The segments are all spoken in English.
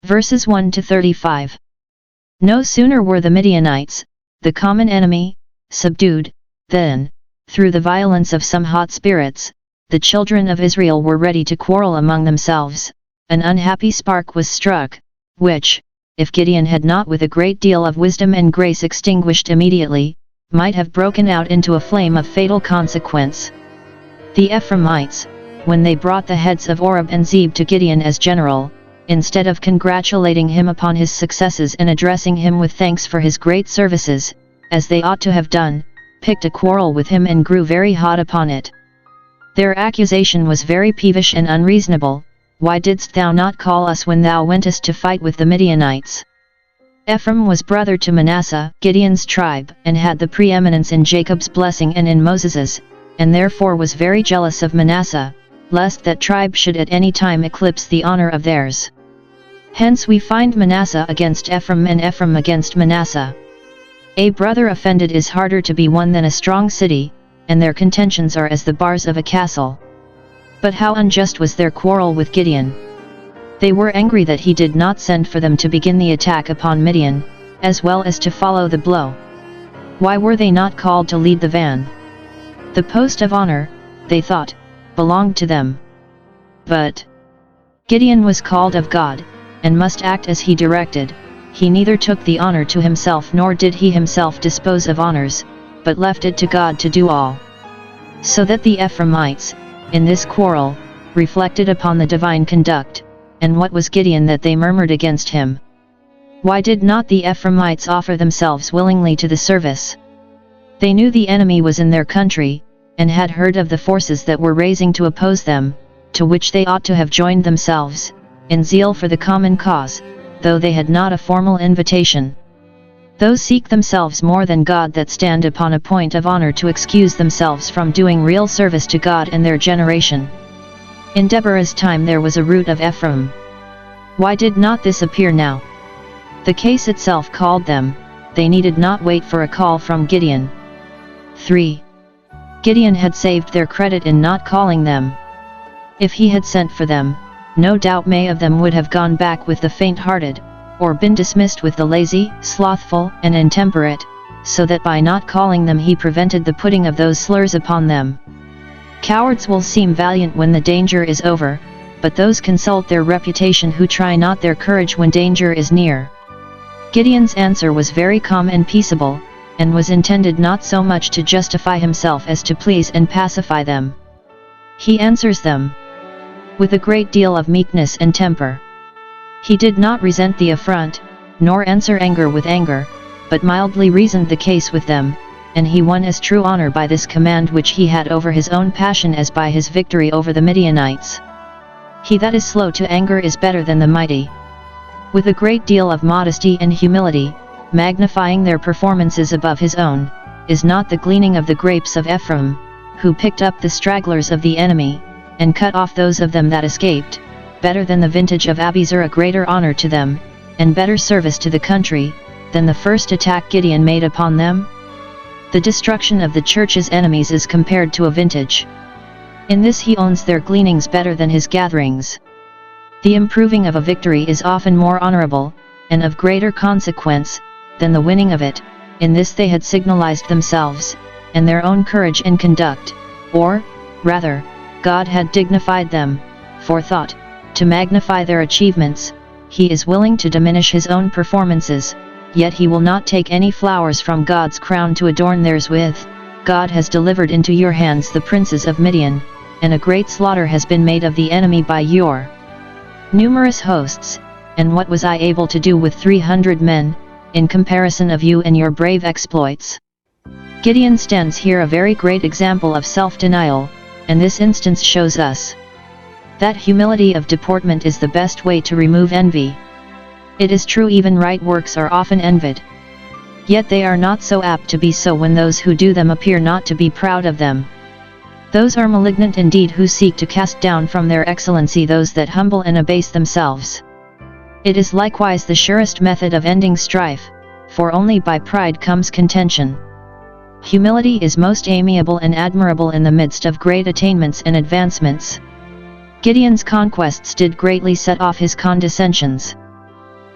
Verses 1 to 35. No sooner were the Midianites, the common enemy, subdued, than, through the violence of some hot spirits, the children of Israel were ready to quarrel among themselves. An unhappy spark was struck, which, if Gideon had not with a great deal of wisdom and grace extinguished immediately, might have broken out into a flame of fatal consequence. The Ephraimites, when they brought the heads of Oreb and Zeb to Gideon as general, instead of congratulating him upon his successes and addressing him with thanks for his great services, as they ought to have done, picked a quarrel with him and grew very hot upon it. Their accusation was very peevish and unreasonable. Why didst thou not call us when thou wentest to fight with the Midianites? Ephraim was brother to Manasseh, Gideon's tribe, and had the preeminence in Jacob's blessing and in Moses's, and therefore was very jealous of Manasseh, lest that tribe should at any time eclipse the honor of theirs. Hence we find Manasseh against Ephraim and Ephraim against Manasseh. A brother offended is harder to be won than a strong city, and their contentions are as the bars of a castle. But how unjust was their quarrel with Gideon! They were angry that he did not send for them to begin the attack upon Midian, as well as to follow the blow. Why were they not called to lead the van? The post of honor, they thought, belonged to them. But Gideon was called of God, and must act as he directed. He neither took the honor to himself nor did he himself dispose of honors, but left it to God to do all. So that the Ephraimites, in this quarrel, reflected upon the divine conduct, and what was Gideon that they murmured against him? Why did not the Ephraimites offer themselves willingly to the service? They knew the enemy was in their country, and had heard of the forces that were raising to oppose them, to which they ought to have joined themselves, in zeal for the common cause, though they had not a formal invitation. Those seek themselves more than God that stand upon a point of honor to excuse themselves from doing real service to God and their generation. In Deborah's time there was a root of Ephraim. Why did not this appear now? The case itself called them, they needed not wait for a call from Gideon. 3. Gideon had saved their credit in not calling them. If he had sent for them, no doubt many of them would have gone back with the faint-hearted, or been dismissed with the lazy, slothful, and intemperate, so that by not calling them he prevented the putting of those slurs upon them. Cowards will seem valiant when the danger is over, but those consult their reputation who try not their courage when danger is near. Gideon's answer was very calm and peaceable, and was intended not so much to justify himself as to please and pacify them. He answers them with a great deal of meekness and temper. He did not resent the affront, nor answer anger with anger, but mildly reasoned the case with them, and he won as true honor by this command which he had over his own passion as by his victory over the Midianites. He that is slow to anger is better than the mighty. With a great deal of modesty and humility, magnifying their performances above his own, is not the gleaning of the grapes of Ephraim, who picked up the stragglers of the enemy, and cut off those of them that escaped, better than the vintage of Abiezer, a greater honor to them, and better service to the country, than the first attack Gideon made upon them? The destruction of the church's enemies is compared to a vintage. In this he owns their gleanings better than his gatherings. The improving of a victory is often more honorable, and of greater consequence, than the winning of it. In this they had signalized themselves, and their own courage and conduct, or, rather, God had dignified them, for thought, to magnify their achievements. He is willing to diminish his own performances, yet he will not take any flowers from God's crown to adorn theirs with. God has delivered into your hands the princes of Midian, and a great slaughter has been made of the enemy by your numerous hosts, and what was I able to do with 300 men, in comparison of you and your brave exploits? Gideon stands here a very great example of self-denial, and this instance shows us that humility of deportment is the best way to remove envy. It is true even right works are often envied. Yet they are not so apt to be so when those who do them appear not to be proud of them. Those are malignant indeed who seek to cast down from their excellency those that humble and abase themselves. It is likewise the surest method of ending strife, for only by pride comes contention. Humility is most amiable and admirable in the midst of great attainments and advancements. Gideon's conquests did greatly set off his condescensions.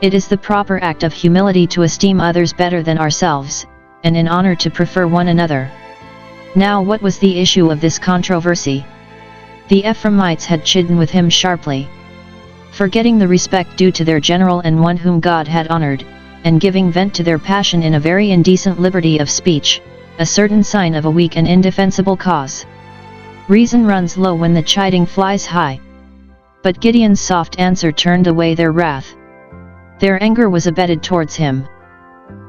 It is the proper act of humility to esteem others better than ourselves, and in honor to prefer one another. Now what was the issue of this controversy? The Ephraimites had chidden with him sharply. Forgetting the respect due to their general and one whom God had honored, and giving vent to their passion in a very indecent liberty of speech, a certain sign of a weak and indefensible cause. Reason runs low when the chiding flies high. But Gideon's soft answer turned away their wrath. Their anger was abated towards him.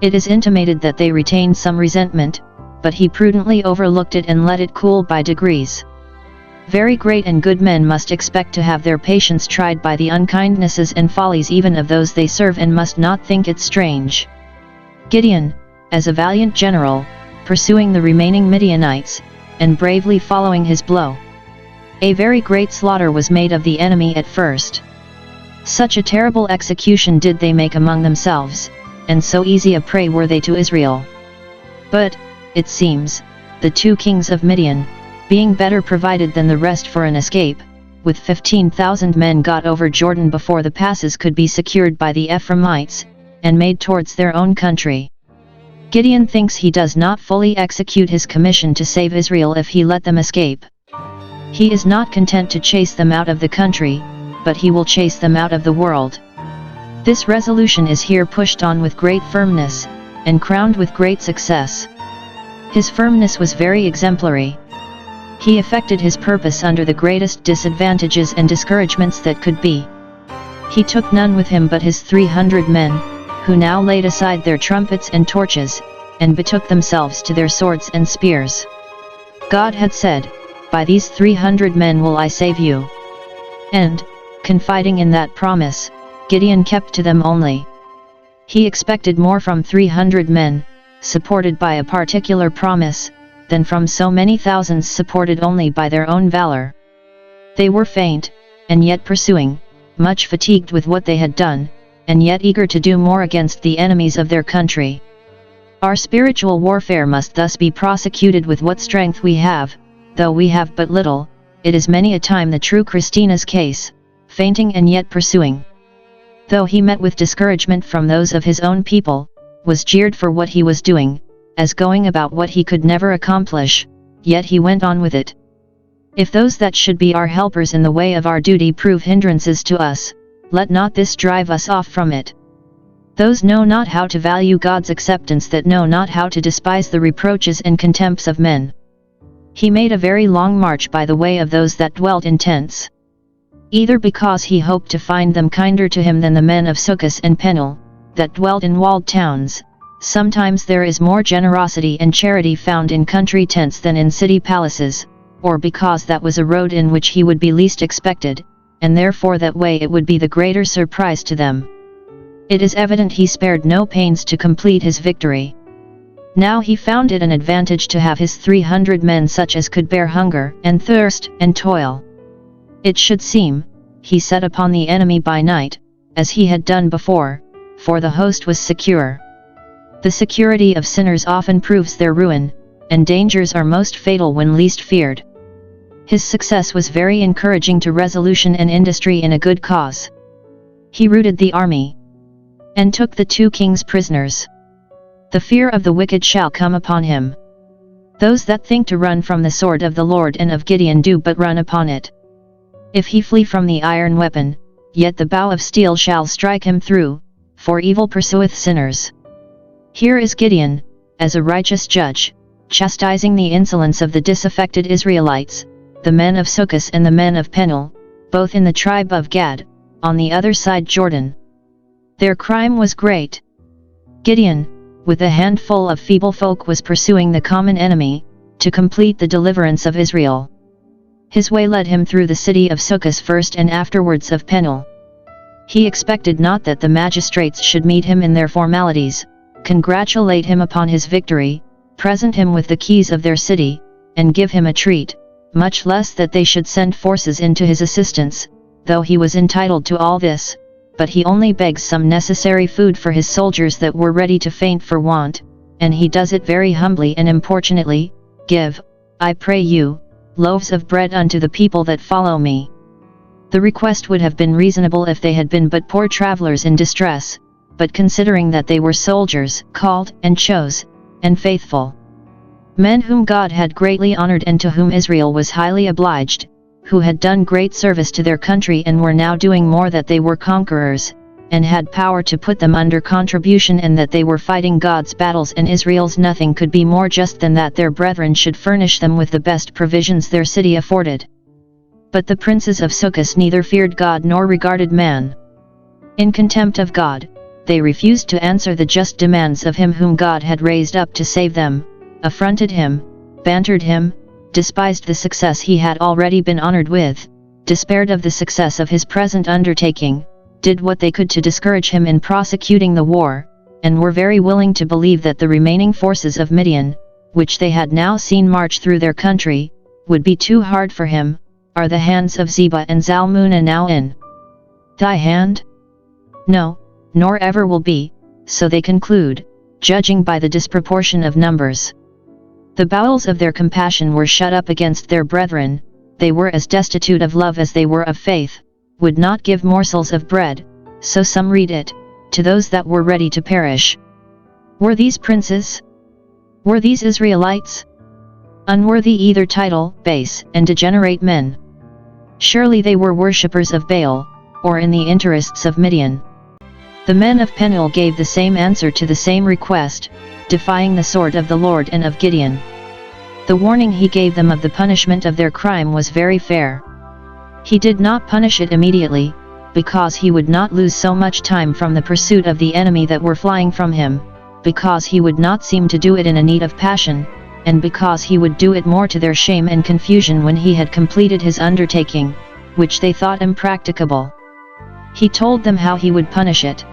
It is intimated that they retained some resentment, but he prudently overlooked it and let it cool by degrees. Very great and good men must expect to have their patience tried by the unkindnesses and follies even of those they serve, and must not think it strange. Gideon, as a valiant general, pursuing the remaining Midianites, and bravely following his blow. A very great slaughter was made of the enemy at first. Such a terrible execution did they make among themselves, and so easy a prey were they to Israel. But, it seems, the 2 kings of Midian, being better provided than the rest for an escape, with 15,000 men got over Jordan before the passes could be secured by the Ephraimites, and made towards their own country. Gideon thinks he does not fully execute his commission to save Israel if he let them escape. He is not content to chase them out of the country, but he will chase them out of the world. This resolution is here pushed on with great firmness, and crowned with great success. His firmness was very exemplary. He effected his purpose under the greatest disadvantages and discouragements that could be. He took none with him but his 300 men, who now laid aside their trumpets and torches, and betook themselves to their swords and spears. God had said, "By these 300 men will I save you." And, confiding in that promise, Gideon kept to them only. He expected more from 300 men, supported by a particular promise, than from so many thousands supported only by their own valor. They were faint, and yet pursuing, much fatigued with what they had done, and yet eager to do more against the enemies of their country. Our spiritual warfare must thus be prosecuted with what strength we have, though we have but little. It is many a time the true Christina's case, fainting and yet pursuing. Though he met with discouragement from those of his own people, was jeered for what he was doing, as going about what he could never accomplish, yet he went on with it. If those that should be our helpers in the way of our duty prove hindrances to us, let not this drive us off from it. Those know not how to value God's acceptance that know not how to despise the reproaches and contempts of men. He made a very long march by the way of those that dwelt in tents. Either because he hoped to find them kinder to him than the men of Succos and Peniel, that dwelt in walled towns. Sometimes there is more generosity and charity found in country tents than in city palaces, or because that was a road in which he would be least expected, and therefore that way it would be the greater surprise to them. It is evident he spared no pains to complete his victory. Now he found it an advantage to have his 300 men such as could bear hunger and thirst and toil. It should seem, he set upon the enemy by night, as he had done before, for the host was secure. The security of sinners often proves their ruin, and dangers are most fatal when least feared. His success was very encouraging to resolution and industry in a good cause. He routed the army, and took the 2 kings prisoners. The fear of the wicked shall come upon him. Those that think to run from the sword of the Lord and of Gideon do but run upon it. If he flee from the iron weapon, yet the bow of steel shall strike him through, for evil pursueth sinners. Here is Gideon, as a righteous judge, chastising the insolence of the disaffected Israelites, the men of Succos and the men of Peniel, both in the tribe of Gad, on the other side Jordan. Their crime was great. Gideon, with a handful of feeble folk, was pursuing the common enemy, to complete the deliverance of Israel. His way led him through the city of Succos first and afterwards of Peniel. He expected not that the magistrates should meet him in their formalities, congratulate him upon his victory, present him with the keys of their city, and give him a treat, much less that they should send forces into his assistance, though he was entitled to all this. But he only begs some necessary food for his soldiers that were ready to faint for want, and he does it very humbly and importunately. Give, I pray you, loaves of bread unto the people that follow me. The request would have been reasonable if they had been but poor travelers in distress, but considering that they were soldiers, called, and chose, and faithful men whom God had greatly honored and to whom Israel was highly obliged, who had done great service to their country and were now doing more, that they were conquerors, and had power to put them under contribution, and that they were fighting God's battles and Israel's, nothing could be more just than that their brethren should furnish them with the best provisions their city afforded. But the princes of Succos neither feared God nor regarded man. In contempt of God, they refused to answer the just demands of him whom God had raised up to save them, affronted him, bantered him, despised the success he had already been honored with, despaired of the success of his present undertaking, did what they could to discourage him in prosecuting the war, and were very willing to believe that the remaining forces of Midian, which they had now seen march through their country, would be too hard for him. Are the hands of Zebah and Zalmunna now in thy hand? No, nor ever will be, so they conclude, judging by the disproportion of numbers. The bowels of their compassion were shut up against their brethren, they were as destitute of love as they were of faith, would not give morsels of bread, so some read it, to those that were ready to perish. Were these princes? Were these Israelites? Unworthy either title, base, and degenerate men. Surely they were worshippers of Baal, or in the interests of Midian. The men of Peniel gave the same answer to the same request, defying the sword of the Lord and of Gideon. The warning he gave them of the punishment of their crime was very fair. He did not punish it immediately, because he would not lose so much time from the pursuit of the enemy that were flying from him, because he would not seem to do it in a need of passion, and because he would do it more to their shame and confusion when he had completed his undertaking, which they thought impracticable. He told them how he would punish it,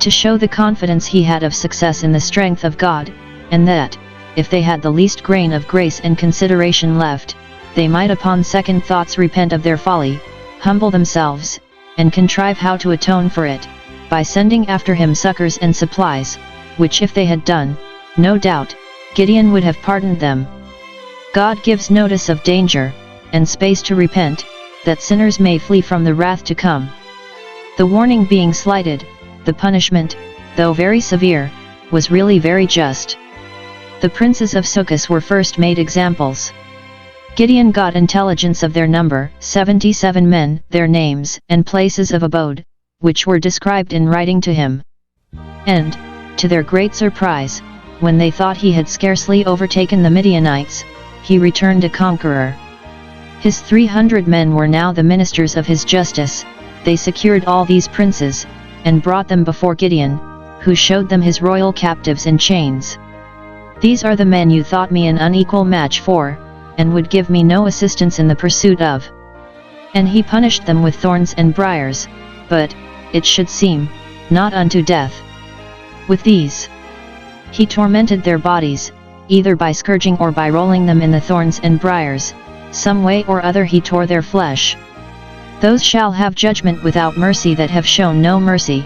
to show the confidence he had of success in the strength of God, and that, if they had the least grain of grace and consideration left, they might upon second thoughts repent of their folly, humble themselves, and contrive how to atone for it, by sending after him succors and supplies, which if they had done, no doubt, Gideon would have pardoned them. God gives notice of danger, and space to repent, that sinners may flee from the wrath to come. The warning being slighted, the punishment, though very severe, was really very just. The princes of Succos were first made examples. Gideon got intelligence of their number, 77 men, their names, and places of abode, which were described in writing to him. And, to their great surprise, when they thought he had scarcely overtaken the Midianites, he returned a conqueror. His 300 men were now the ministers of his justice. They secured all these princes, and brought them before Gideon, who showed them his royal captives in chains. These are the men you thought me an unequal match for, and would give me no assistance in the pursuit of. And he punished them with thorns and briars, but, it should seem, not unto death. With these, he tormented their bodies, either by scourging or by rolling them in the thorns and briars, some way or other he tore their flesh. Those shall have judgment without mercy that have shown no mercy.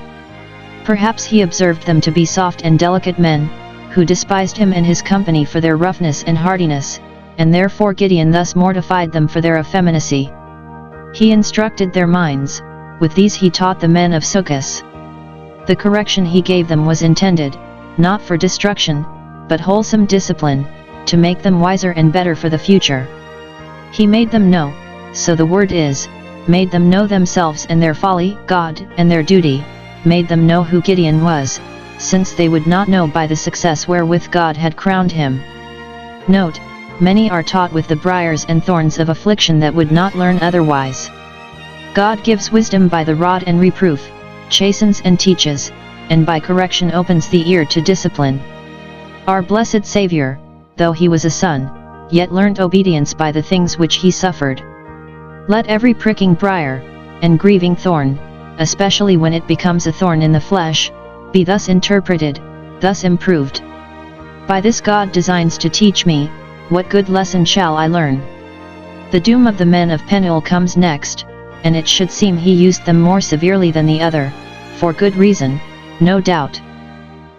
Perhaps he observed them to be soft and delicate men, who despised him and his company for their roughness and hardiness, and therefore Gideon thus mortified them for their effeminacy. He instructed their minds, with these he taught the men of Succos. The correction he gave them was intended, not for destruction, but wholesome discipline, to make them wiser and better for the future. He made them know, so the word is, made them know themselves and their folly, God, and their duty, made them know who Gideon was, since they would not know by the success wherewith God had crowned him. Note, many are taught with the briars and thorns of affliction that would not learn otherwise. God gives wisdom by the rod and reproof, chastens and teaches, and by correction opens the ear to discipline. Our blessed Saviour, though he was a son, yet learnt obedience by the things which he suffered. Let every pricking briar, and grieving thorn, especially when it becomes a thorn in the flesh, be thus interpreted, thus improved. By this God designs to teach me, what good lesson shall I learn? The doom of the men of Peniel comes next, and it should seem he used them more severely than the other, for good reason, no doubt.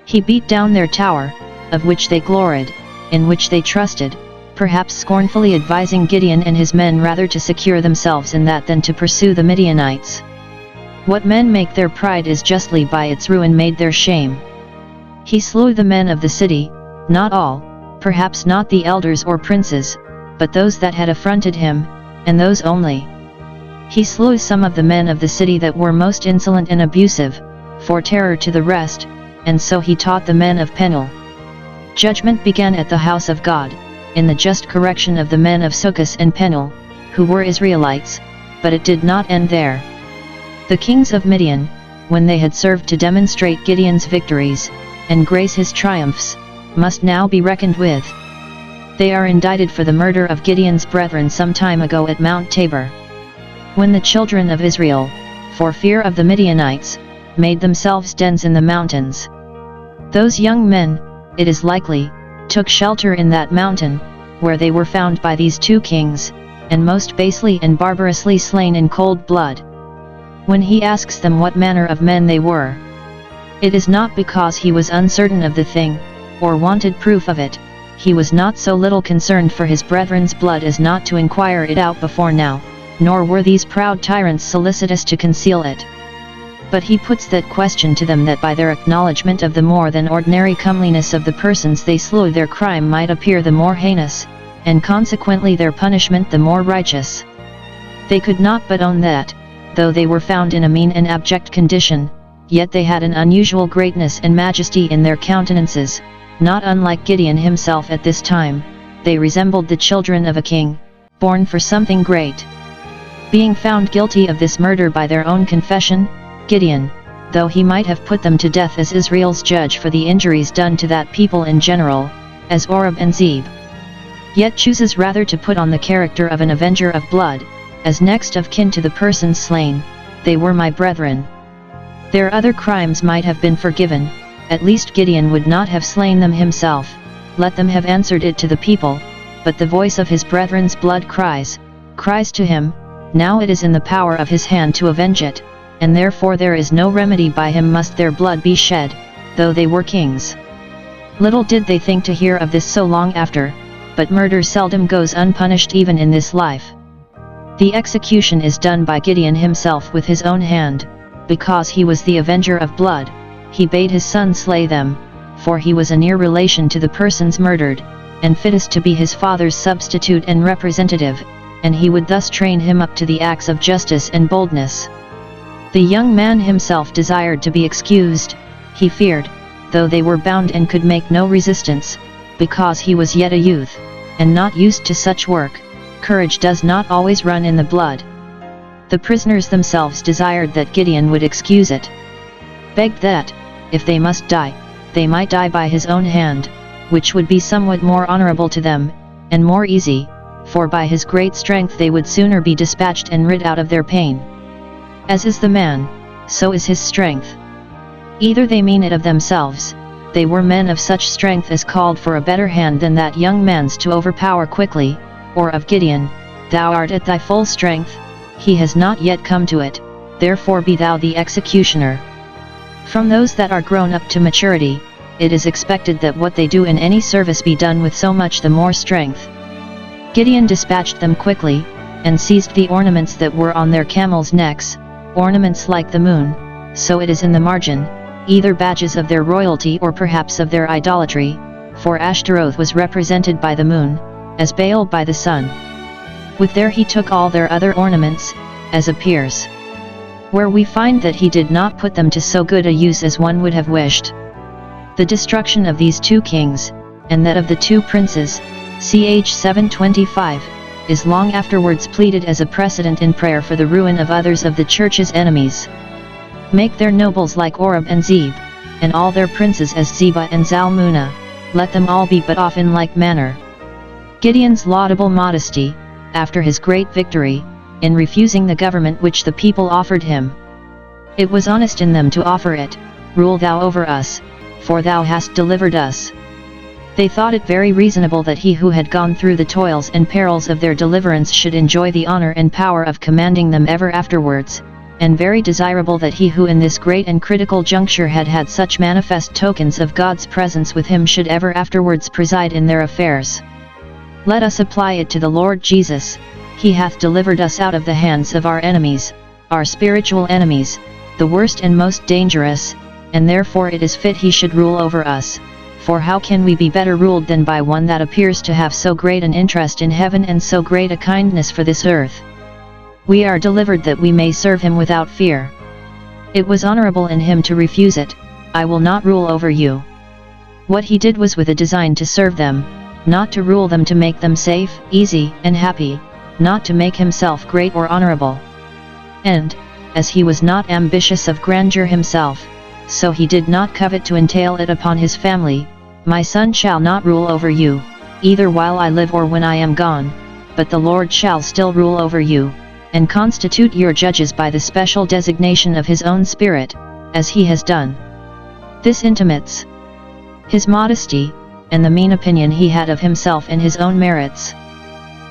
He beat down their tower, of which they gloried, in which they trusted, perhaps scornfully advising Gideon and his men rather to secure themselves in that than to pursue the Midianites. What men make their pride is justly by its ruin made their shame. He slew the men of the city, not all, perhaps not the elders or princes, but those that had affronted him, and those only. He slew some of the men of the city that were most insolent and abusive, for terror to the rest, and so he taught the men of Peniel. Judgment began at the house of God, in the just correction of the men of Succos and Peniel, who were Israelites, but it did not end there. The kings of Midian, when they had served to demonstrate Gideon's victories, and grace his triumphs, must now be reckoned with. They are indicted for the murder of Gideon's brethren some time ago at Mount Tabor. When the children of Israel, for fear of the Midianites, made themselves dens in the mountains. Those young men, it is likely, took shelter in that mountain, where they were found by these two kings, and most basely and barbarously slain in cold blood. When he asks them what manner of men they were, it is not because he was uncertain of the thing, or wanted proof of it. He was not so little concerned for his brethren's blood as not to inquire it out before now, nor were these proud tyrants solicitous to conceal it. But he puts that question to them that by their acknowledgment of the more than ordinary comeliness of the persons they slew their crime might appear the more heinous, and consequently their punishment the more righteous. They could not but own that, though they were found in a mean and abject condition, yet they had an unusual greatness and majesty in their countenances, not unlike Gideon himself at this time. They resembled the children of a king, born for something great. Being found guilty of this murder by their own confession, Gideon, though he might have put them to death as Israel's judge for the injuries done to that people in general, as Oreb and Zeb, yet chooses rather to put on the character of an avenger of blood, as next of kin to the persons slain. They were my brethren. Their other crimes might have been forgiven, at least Gideon would not have slain them himself, let them have answered it to the people, but the voice of his brethren's blood cries to him, now it is in the power of his hand to avenge it, and therefore there is no remedy by him must their blood be shed, though they were kings. Little did they think to hear of this so long after, but murder seldom goes unpunished even in this life. The execution is done by Gideon himself with his own hand, because he was the avenger of blood. He bade his son slay them, for he was a near relation to the persons murdered, and fittest to be his father's substitute and representative, and he would thus train him up to the acts of justice and boldness. The young man himself desired to be excused, he feared, though they were bound and could make no resistance, because he was yet a youth, and not used to such work. Courage does not always run in the blood. The prisoners themselves desired that Gideon would excuse it, begged that, if they must die, they might die by his own hand, which would be somewhat more honorable to them, and more easy, for by his great strength they would sooner be dispatched and rid out of their pain. As is the man, so is his strength. Either they mean it of themselves, they were men of such strength as called for a better hand than that young man's to overpower quickly, or of Gideon, thou art at thy full strength, he has not yet come to it, therefore be thou the executioner. From those that are grown up to maturity, it is expected that what they do in any service be done with so much the more strength. Gideon dispatched them quickly, and seized the ornaments that were on their camels' necks, ornaments like the moon, so it is in the margin, either badges of their royalty or perhaps of their idolatry, for Ashtaroth was represented by the moon, as Baal by the sun. With there he took all their other ornaments, as appears, where we find that he did not put them to so good a use as one would have wished. The destruction of these two kings, and that of the two princes, ch. 725, is long afterwards pleaded as a precedent in prayer for the ruin of others of the church's enemies. Make their nobles like Oreb and Zeb, and all their princes as Zebah and Zalmunna, let them all be but off in like manner. Gideon's laudable modesty, after his great victory, in refusing the government which the people offered him. It was honest in them to offer it, rule thou over us, for thou hast delivered us. They thought it very reasonable that he who had gone through the toils and perils of their deliverance should enjoy the honor and power of commanding them ever afterwards, and very desirable that he who in this great and critical juncture had had such manifest tokens of God's presence with him should ever afterwards preside in their affairs. Let us apply it to the Lord Jesus. He hath delivered us out of the hands of our enemies, our spiritual enemies, the worst and most dangerous, and therefore it is fit he should rule over us, for how can we be better ruled than by one that appears to have so great an interest in heaven and so great a kindness for this earth? We are delivered that we may serve him without fear. It was honorable in him to refuse it, I will not rule over you. What he did was with a design to serve them, not to rule them to make them safe, easy, and happy, not to make himself great or honorable. And, as he was not ambitious of grandeur himself, so he did not covet to entail it upon his family. My son shall not rule over you, either while I live or when I am gone, but the Lord shall still rule over you, and constitute your judges by the special designation of his own Spirit, as he has done. This intimates his modesty, and the mean opinion he had of himself and his own merits.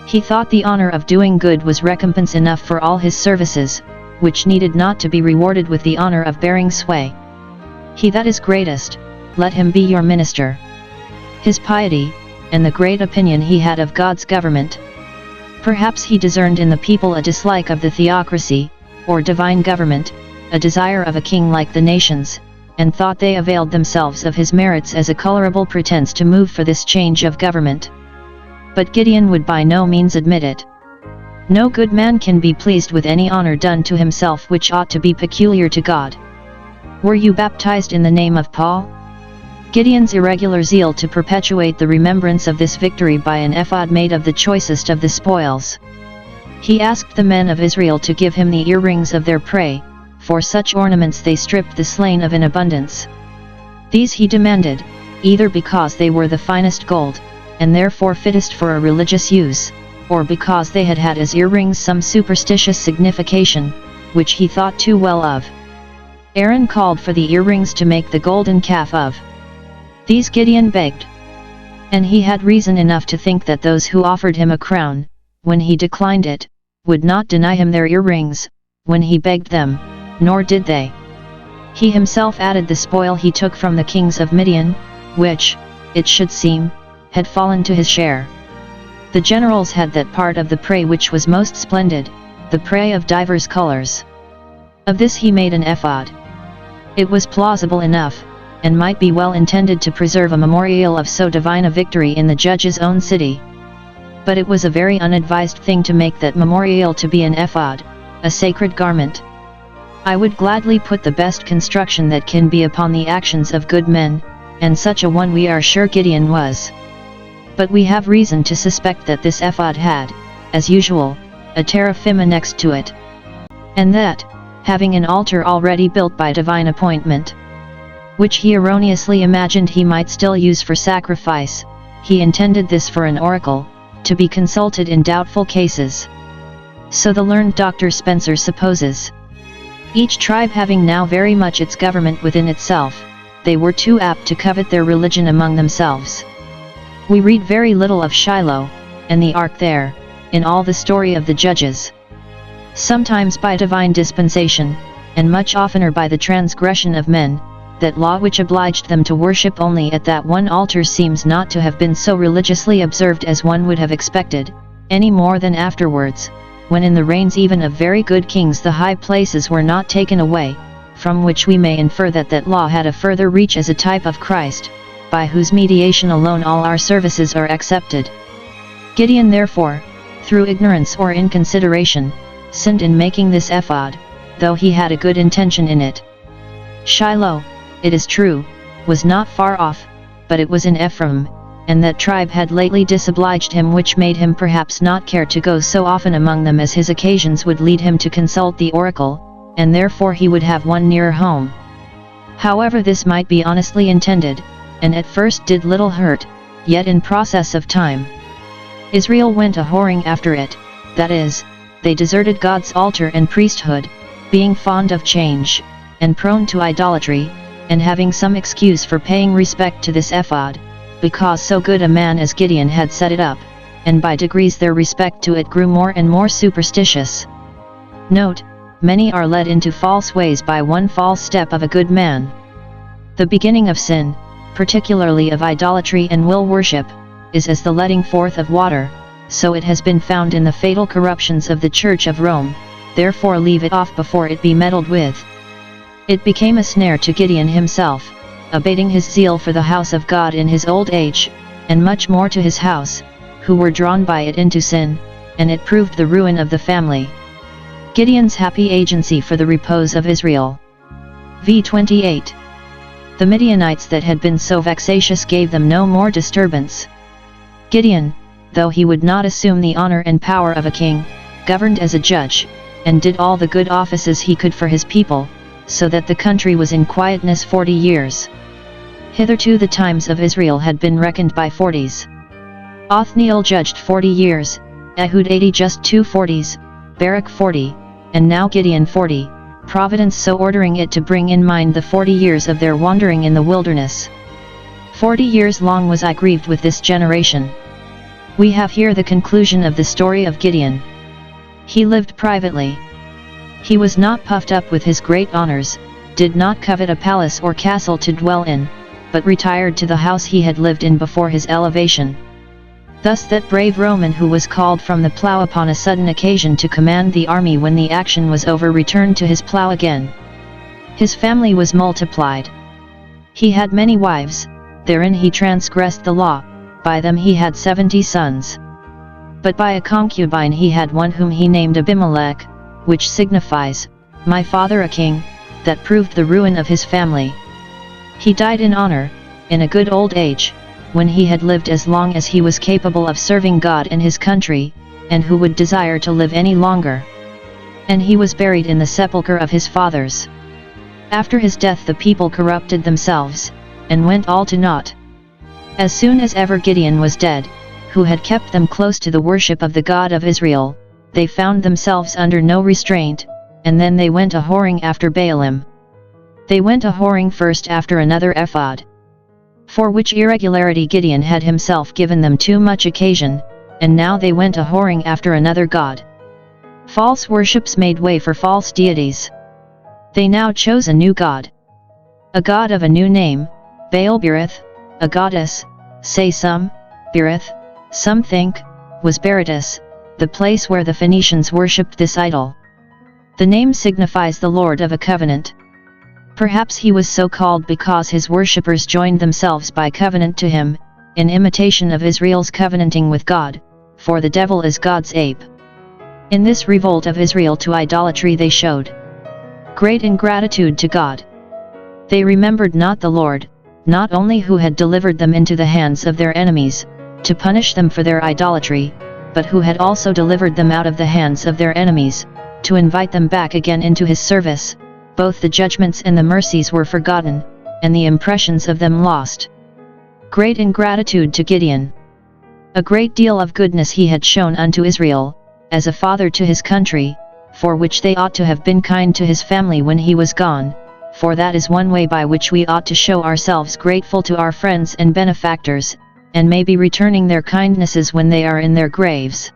He thought the honor of doing good was recompense enough for all his services, which needed not to be rewarded with the honor of bearing sway. He that is greatest, let him be your minister. His piety, and the great opinion he had of God's government. Perhaps he discerned in the people a dislike of the theocracy, or divine government, a desire of a king like the nations, and thought they availed themselves of his merits as a colorable pretense to move for this change of government. But Gideon would by no means admit it. No good man can be pleased with any honor done to himself which ought to be peculiar to God. Were you baptized in the name of Paul? Gideon's irregular zeal to perpetuate the remembrance of this victory by an ephod made of the choicest of the spoils. He asked the men of Israel to give him the earrings of their prey, for such ornaments they stripped the slain of in abundance. These he demanded, either because they were the finest gold, and therefore fittest for a religious use, or because they had had as earrings some superstitious signification, which he thought too well of. Aaron called for the earrings to make the golden calf of. These Gideon begged. And he had reason enough to think that those who offered him a crown, when he declined it, would not deny him their earrings, when he begged them, nor did they. He himself added the spoil he took from the kings of Midian, which, it should seem, had fallen to his share. The generals had that part of the prey which was most splendid, the prey of divers colors. Of this he made an ephod. It was plausible enough, and might be well intended to preserve a memorial of so divine a victory in the judge's own city. But it was a very unadvised thing to make that memorial to be an ephod, a sacred garment. I would gladly put the best construction that can be upon the actions of good men, and such a one we are sure Gideon was. But we have reason to suspect that this ephod had, as usual, a teraphim next to it. And that, having an altar already built by divine appointment, which he erroneously imagined he might still use for sacrifice, he intended this for an oracle, to be consulted in doubtful cases. So the learned Dr. Spencer supposes. Each tribe having now very much its government within itself, they were too apt to covet their religion among themselves. We read very little of Shiloh, and the ark there, in all the story of the judges. Sometimes by divine dispensation, and much oftener by the transgression of men, that law which obliged them to worship only at that one altar seems not to have been so religiously observed as one would have expected, any more than afterwards, when in the reigns even of very good kings the high places were not taken away, from which we may infer that that law had a further reach as a type of Christ, by whose mediation alone all our services are accepted. Gideon therefore, through ignorance or inconsideration, sinned in making this ephod, though he had a good intention in it. Shiloh, it is true, was not far off, but it was in Ephraim, and that tribe had lately disobliged him, which made him perhaps not care to go so often among them as his occasions would lead him to consult the oracle, and therefore he would have one nearer home. However, this might be honestly intended, and at first did little hurt, yet in process of time, Israel went a-whoring after it, that is, they deserted God's altar and priesthood, being fond of change, and prone to idolatry, and having some excuse for paying respect to this ephod, because so good a man as Gideon had set it up, and by degrees their respect to it grew more and more superstitious. Note, many are led into false ways by one false step of a good man. The beginning of sin, particularly of idolatry and will worship, is as the letting forth of water, so it has been found in the fatal corruptions of the Church of Rome, therefore leave it off before it be meddled with. It became a snare to Gideon himself, abating his zeal for the house of God in his old age, and much more to his house, who were drawn by it into sin, and it proved the ruin of the family. Gideon's happy agency for the repose of Israel. v. 28. The Midianites that had been so vexatious gave them no more disturbance. Gideon, though he would not assume the honor and power of a king, governed as a judge, and did all the good offices he could for his people, so that the country was in quietness 40 years. Hitherto the times of Israel had been reckoned by 40s. Othniel judged 40 years, Ehud 80 just 2 40s, Barak 40, and now Gideon 40, Providence so ordering it to bring in mind the 40 years of their wandering in the wilderness. 40 years long was I grieved with this generation. We have here the conclusion of the story of Gideon. He lived privately. He was not puffed up with his great honors, did not covet a palace or castle to dwell in, but retired to the house he had lived in before his elevation. Thus that brave Roman who was called from the plough upon a sudden occasion to command the army when the action was over returned to his plough again. His family was multiplied. He had many wives, therein he transgressed the law, by them he had 70 sons. But by a concubine he had one whom he named Abimelech, which signifies, my father a king, that proved the ruin of his family. He died in honor, in a good old age, when he had lived as long as he was capable of serving God and his country, and who would desire to live any longer. And he was buried in the sepulchre of his fathers. After his death the people corrupted themselves, and went all to naught. As soon as ever Gideon was dead, who had kept them close to the worship of the God of Israel, they found themselves under no restraint, and then they went a-whoring after Baalim. They went a-whoring first after another ephod. For which irregularity Gideon had himself given them too much occasion, and now they went a-whoring after another god. False worships made way for false deities. They now chose a new god. A god of a new name, Baal-berith, a goddess, say some, Berith, some think, was Berytus, the place where the Phoenicians worshipped this idol. The name signifies the Lord of a covenant. Perhaps he was so called because his worshippers joined themselves by covenant to him, in imitation of Israel's covenanting with God, for the devil is God's ape. In this revolt of Israel to idolatry they showed great ingratitude to God. They remembered not the Lord, not only who had delivered them into the hands of their enemies, to punish them for their idolatry, but who had also delivered them out of the hands of their enemies, to invite them back again into his service. Both the judgments and the mercies were forgotten, and the impressions of them lost. Great ingratitude to Gideon. A great deal of goodness he had shown unto Israel, as a father to his country, for which they ought to have been kind to his family when he was gone, for that is one way by which we ought to show ourselves grateful to our friends and benefactors, and may be returning their kindnesses when they are in their graves.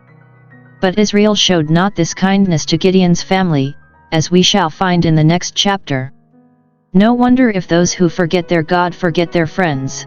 But Israel showed not this kindness to Gideon's family, as we shall find in the next chapter. No wonder if those who forget their God forget their friends.